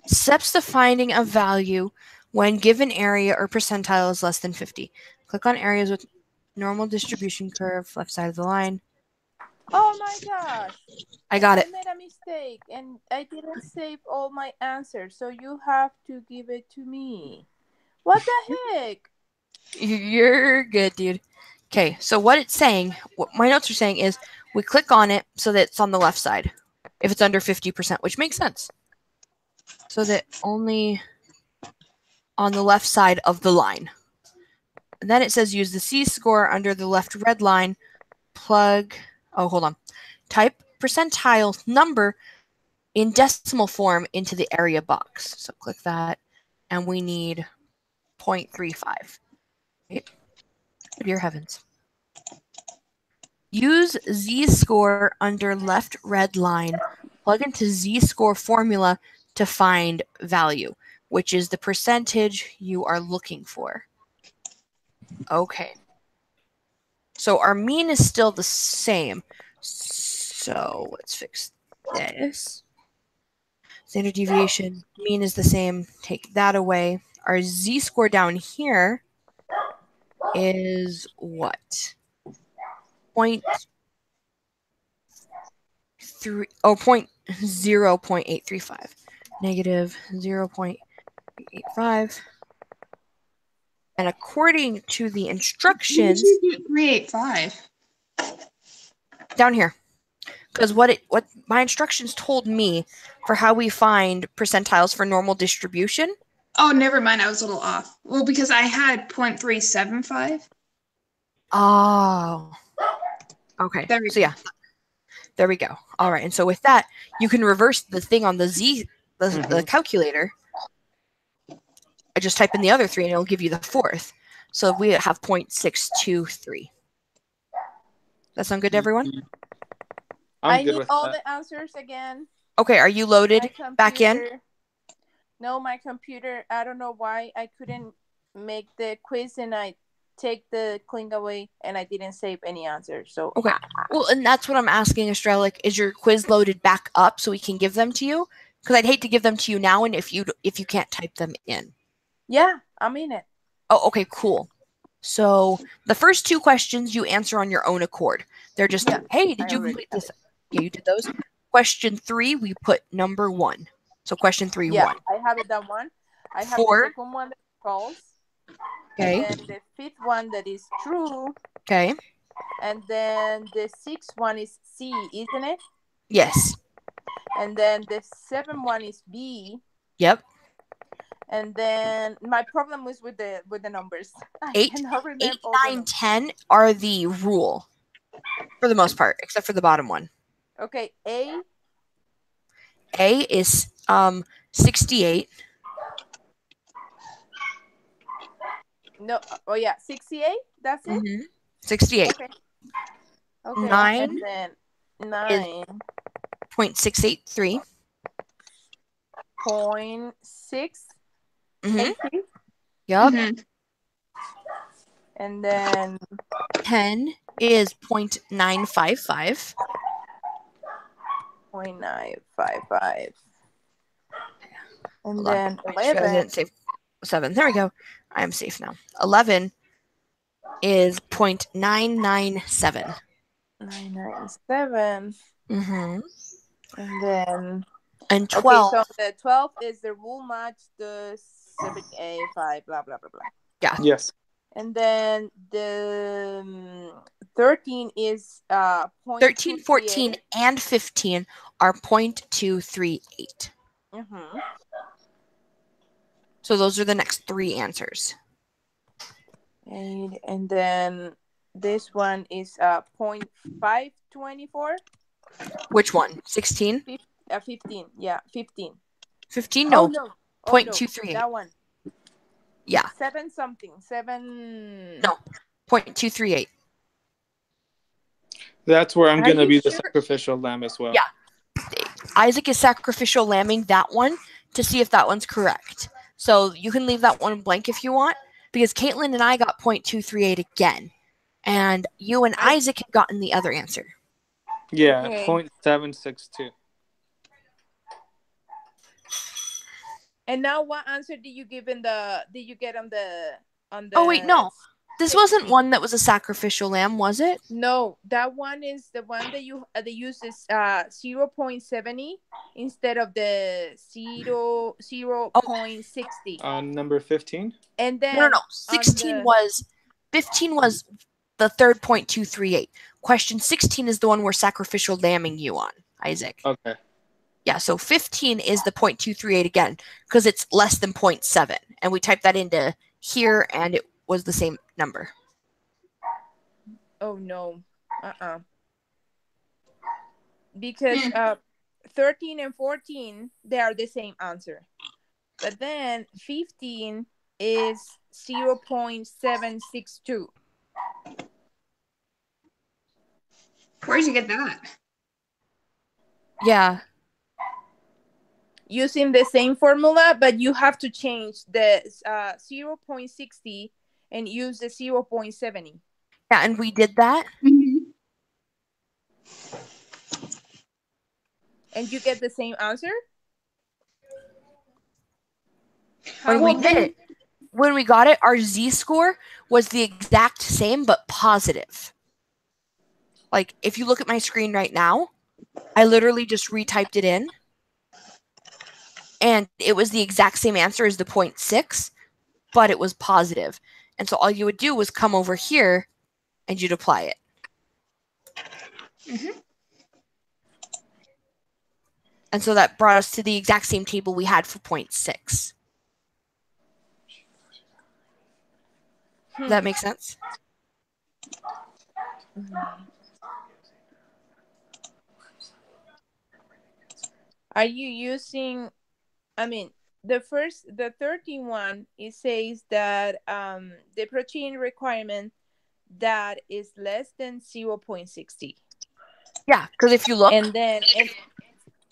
Steps to finding a value when given area or percentile is less than 50. Click on areas with normal distribution curve, left side of the line. Oh my gosh. I got it. I made a mistake and I didn't save all my answers, so you have to give it to me. What the heck? You're good, dude. Okay, so what it's saying, what my notes are saying is we click on it so that it's on the left side if it's under 50%, which makes sense. so that only on the left side of the line. And then it says use the Z-score under the left red line, type percentile number in decimal form into the area box. So click that, and we need 0.35. Right? Dear heavens. Use Z-score under left red line, plug into Z-score formula to find value, which is the percentage you are looking for. Okay. So our mean is still the same. So let's fix this. Standard deviation, mean is the same. Take that away. Our Z-score down here is what? 0.835. Negative 0.835. And according to the instructions, 385 down here, because what my instructions told me for how we find percentiles for normal distribution. Oh, never mind. I was a little off. Well, because I had 0.375. Oh. Okay. There we go. All right. And so with that, you can reverse the thing on the the calculator. I just type in the other 3 and it'll give you the fourth. So we have 0.623. That sound good to everyone? I need all the answers again. Okay, are you loaded back in? No, my computer, I don't know why I couldn't make the quiz, and I take the cling away and I didn't save any answers. So okay. Well, and that's what I'm asking, Estrella. Like, is your quiz loaded back up so we can give them to you? Because I'd hate to give them to you now, and if you can't type them in. Yeah, I'm in it. Oh, okay, cool. So the first 2 questions you answer on your own accord. They're just, hey, did you complete this? Yeah, you did those. Question 3, we put number 1. So question 3, 1. I have it that one. I have 4. the second one that is false. Okay. And then the 5th one that is true. Okay. And then the 6th one is C, isn't it? Yes. And then the 7th one is B. Yep. And then my problem was with the numbers. 8, 9, 10 are the rule for the most part, except for the bottom one. Okay, A is 68. No, 68. That's it. 68. Okay. 9. And then 9. 0.683. 0.6. Yep. And then 10 is 0.955. 0.955. And then 11. I didn't save 7. There we go. I am safe now. 11 is 0.997. 997. And then. And 12. Okay, so the 12 is the rule match, the 7A, 5, blah, blah, blah, blah. Yeah. Yes. And then the 13 is 13, 14, and 15 are 0.238. So those are the next 3 answers. And then this one is 0.524. Which one? 16? 15. Yeah, 15. 15? No. 0.238. That one. Yeah. 7 something. 7. No. 0.238. That's where I'm going to be the sacrificial lamb as well. Yeah. Isaac is sacrificial lambing that one to see if that one's correct. So you can leave that one blank if you want, because Caitlin and I got 0.238 again. And you and Isaac had gotten the other answer. Yeah, 0.762. And now, what answer did you get on the? Oh wait, no, this wasn't one that was a sacrificial lamb, was it? No, that one is the one that they use is 0.70 instead of the 0.60. Number 15. And then no, 15 was the third 0.238. Question 16 is the one we're sacrificial lambing you on, Isaac. Okay. Yeah, so 15 is the 0.238 again, because it's less than 0.7. And we typed that into here, and it was the same number. Oh, no. Because 13 and 14, they are the same answer. But then 15 is 0.762. Where'd you get that? Yeah. Using the same formula, but you have to change the 0.60 and use the 0.70. Yeah, and we did that. Mm-hmm. And you get the same answer? When we did it, when we got it, our z-score was the exact same, but positive. Like, if you look at my screen right now, I literally just retyped it in. And it was the exact same answer as the 0.6, but it was positive. And so all you would do was come over here and you'd apply it. Mm-hmm. And so that brought us to the exact same table we had for 0.6. Does that make sense? Are you using, I mean, the 13 one, it says that the protein requirement that is less than 0.60. Yeah, because if you look, And then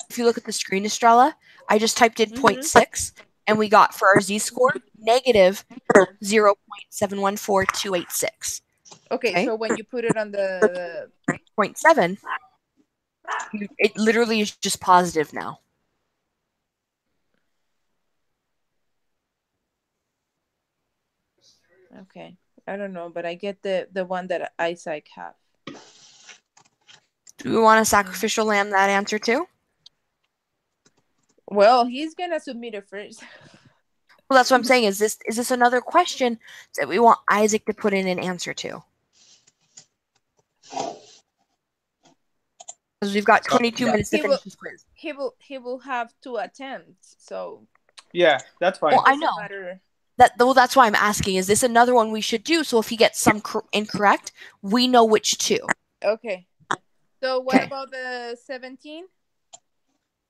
if you look at the screen, Estrella, I just typed in 0.6, and we got for our z-score negative 0.714286. Okay, so when you put it on the 0.7, it literally is just positive now. Okay, I don't know, but I get the one that Isaac have. Do we want to sacrificial lamb that answer too? Well, he's gonna submit it first. Well, that's what I'm saying. Is this another question that we want Isaac to put in an answer to? Because we've got 22 minutes to finish this quiz. He will have 2 attempts, so Yeah, that's fine. Well, I know. That's why I'm asking. Is this another one we should do? So if he gets some incorrect, we know which two. Okay. So what about the 17?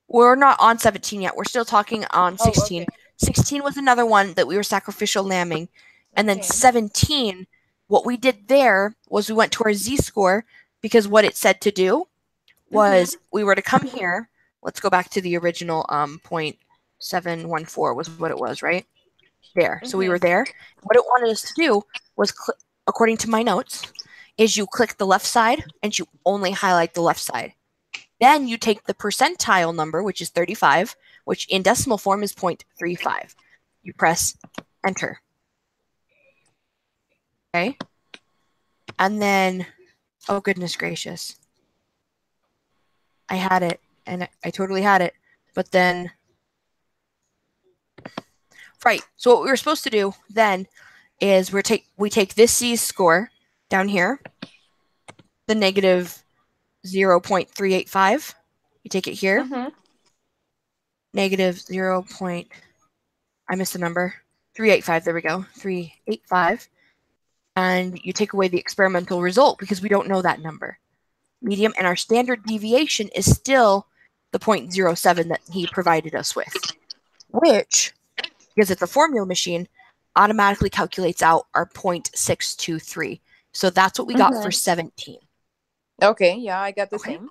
We're not on 17 yet. We're still talking on 16. Okay. 16 was another one that we were sacrificial lambing. And then 17, what we did there was we went to our z-score because what it said to do was we were to come here. Let's go back to the original 0.714 was what it was, right? There. So we were there. What it wanted us to do was, according to my notes, is you click the left side and you only highlight the left side. Then you take the percentile number, which is 35, which in decimal form is 0.35. You press enter. Okay? And then, oh goodness gracious. I had it, and I totally had it. But then, right, so what we were supposed to do then is we take this z-score down here, the negative 0.385. You take it here. Negative 0. I missed the number. 385. There we go. 385. And you take away the experimental result because we don't know that number. Medium, and our standard deviation is still the 0.07 that he provided us with, which, because it's a formula machine, automatically calculates out our 0.623. So that's what we got for 17. Okay, yeah, I got the same.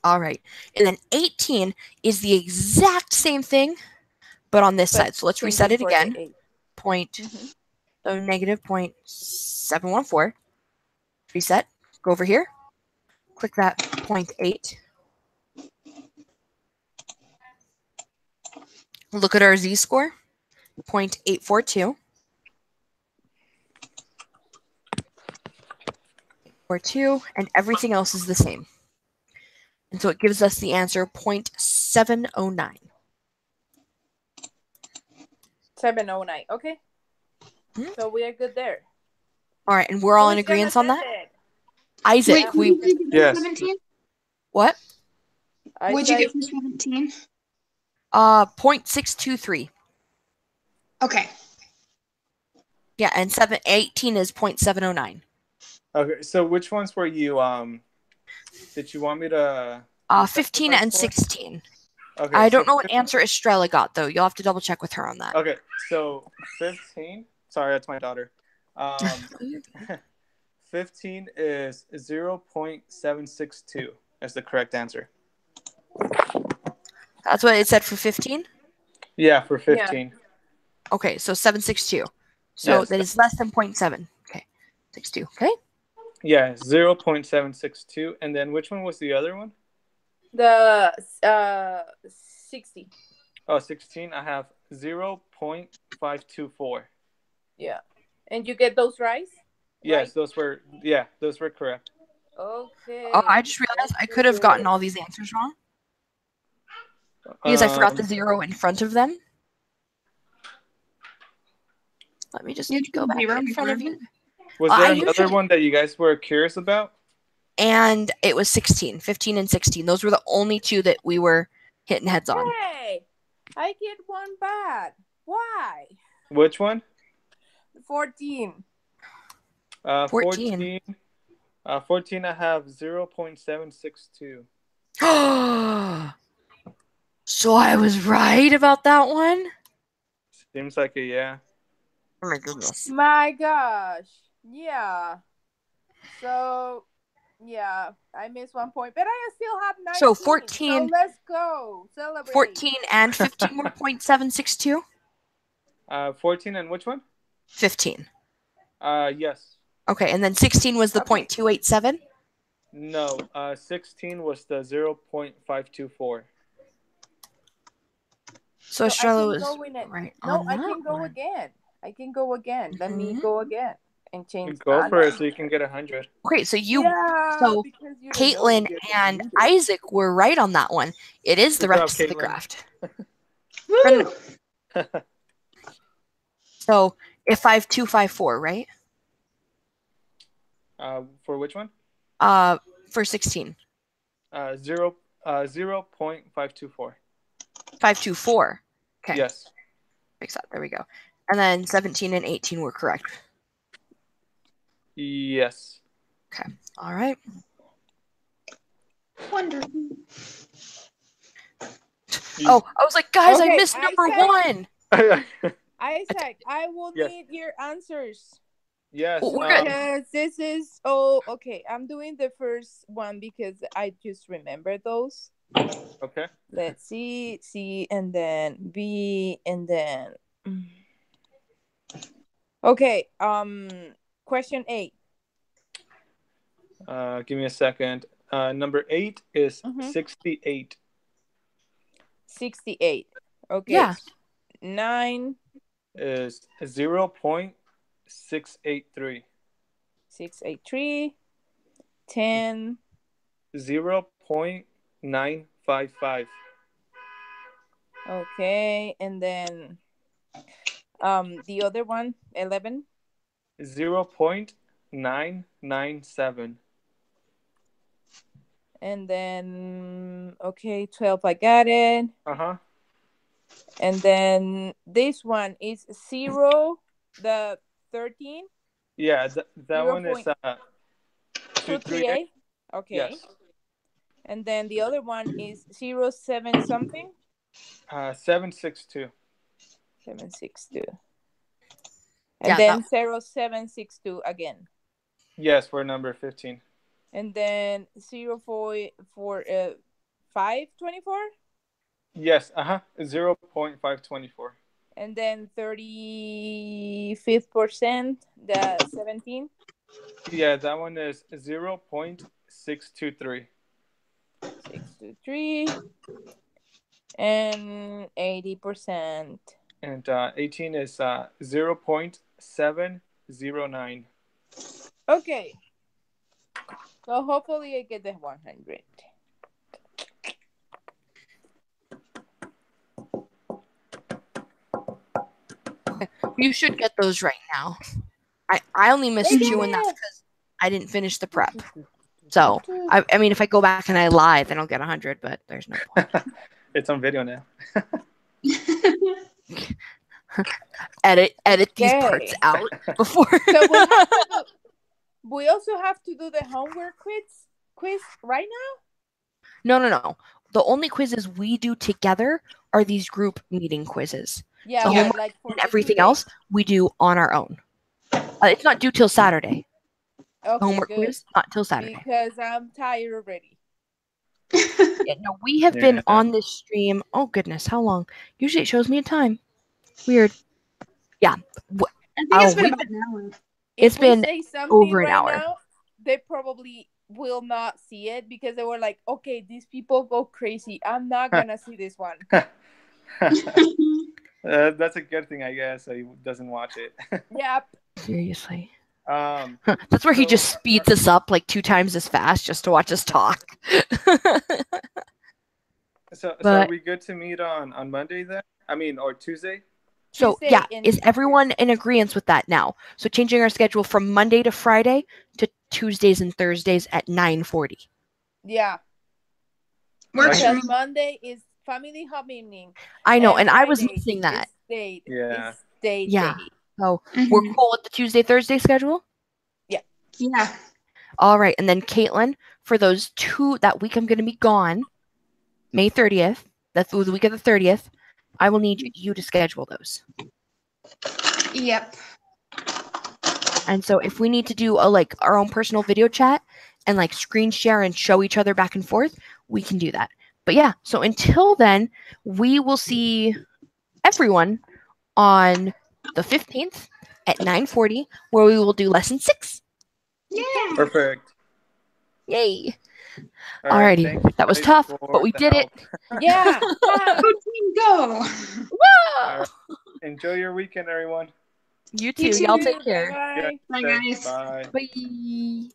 All right. And then 18 is the exact same thing, but on this side. So let's reset it again. So negative 0.714. Reset. Go over here. Click that 0.8. Look at our z-score. 0.842. 42, and everything else is the same. And so it gives us the answer 0.709. 709. Okay. So we are good there. All right, and we're all in agreement on that? Isaac, Wait, yes. 17? What? What'd you get for 17? 0.623. Okay. Yeah, and 18 is 0.709. Okay, so which ones were you did you want me to 15 and for? 16. Okay. I don't know what answer Estrella got though. You'll have to double check with her on that. Okay, so 15. Sorry, that's my daughter. 15 is 0.762 is the correct answer. That's what it said for 15? Yeah, for 15. Yeah. Okay, so 762. So Yes. that is less than 0.7. Okay. 62. Okay. Yeah, 0.762. And then which one was the other one? The 60. Oh, 16. I have 0.524. Yeah. And you get those right? Yes, Right? those were correct. Okay. Oh, I just realized I could have gotten all these answers wrong because I forgot the 0 in front of them. Let me just go back in front of you. Was there another one that you guys were curious about? And it was 16, 15 and 16. Those were the only two that we were hitting heads on. Hey, I get one bad. Why? Which one? 14. 14. 14, I have 0.762. So I was right about that one? Seems like it, yeah. Oh my goodness. My gosh. Yeah. So, yeah, I missed 1 point, but I still have 19. So 14. So let's go. Celebrate. 14 and 15 were 0.762? 14 and which one? 15. Yes. Okay, and then 16 was the 0.287? No, 16 was the 0.524. So Estrella was right. No, I can go again. Let me go again and change. Go for it so you can get 100. Okay, so so Caitlin and Isaac were right on that one. It is the rest of the graft. So if 5254, right? For which one? For 16. 0.524. 524. Okay. Yes. Fix that. There we go. And then 17 and 18 were correct. Yes. Okay. All right. Wonderful. Oh, I was like, guys, I missed number 1. Isaac, I will need your answers. Yes. Because this is okay. I'm doing the first one because I just remember those. Okay. Let's see, C, and then B, and then okay. Question 8. Give me a second. Number 8 is 68. 68. Okay. Yeah. 9 is 0.683. 683. 10 0.955. Okay, and then the other one, 11 0.997. and then okay, 12, I got it. And then this one is 0, the 13. Yeah, that one is 238. Okay. Yes. And then the other one is 07 something. 762. 762. And then 0762 again. Yes, we're number 15. And then 524. Yes, 0.524. And then 35%, the 17. Yeah, that one is 0.623. 623. And 80%. And 18 is 0.709. Okay. So hopefully I get the 100. You should get those right now. I only missed 2, and that's because I didn't finish the prep. So, I mean, if I go back and I lie, then I'll get 100, but there's no point. It's on video now. Edit these Okay. parts out before. So we also have to do the homework quiz right now? No. The only quizzes we do together are these group meeting quizzes. Yeah, The but homework like for and the everything 2 days. else we do on our own. It's not due till Saturday. Okay, The homework good. quiz not till Saturday. Because I'm tired already. Yeah, no, we have been on this stream. Oh goodness, how long? Usually it shows me a time. Weird. Yeah. I think it's been about an hour. It's If we been say something over an right hour. now, they probably will not see it because they were like, okay, these people go crazy. I'm not gonna see this one. That's a good thing, I guess. So he doesn't watch it. Yep. Seriously. That's where he just speeds us up like 2 times as fast just to watch us talk. So are we good to meet on Monday then? I mean, or Tuesday? So Tuesday yeah, and is Tuesday. everyone in agreement with that now? So changing our schedule from Monday to Friday to Tuesdays and Thursdays at 9:40. Yeah. Works for me. Because Monday is family hub meeting. I know, and I Friday was missing that. Is Yeah. state Yeah. day. So we're cool with the Tuesday-Thursday schedule? Yeah. All right, and then Caitlin, for those 2 that week I'm going to be gone, May 30th, that's the week of the 30th, I will need you to schedule those. Yep. And so if we need to do our own personal video chat and screen share and show each other back and forth, we can do that. But yeah, so until then, we will see everyone on the 15th at 9:40, where we will do lesson 6. Yeah. Perfect. Yay. All right, Alrighty. That was tough, but we did it. Yeah. Go team, go. Whoa! Right. Enjoy your weekend, everyone. You too. You too. Y'all take care. Bye. Bye, guys. Bye. Bye.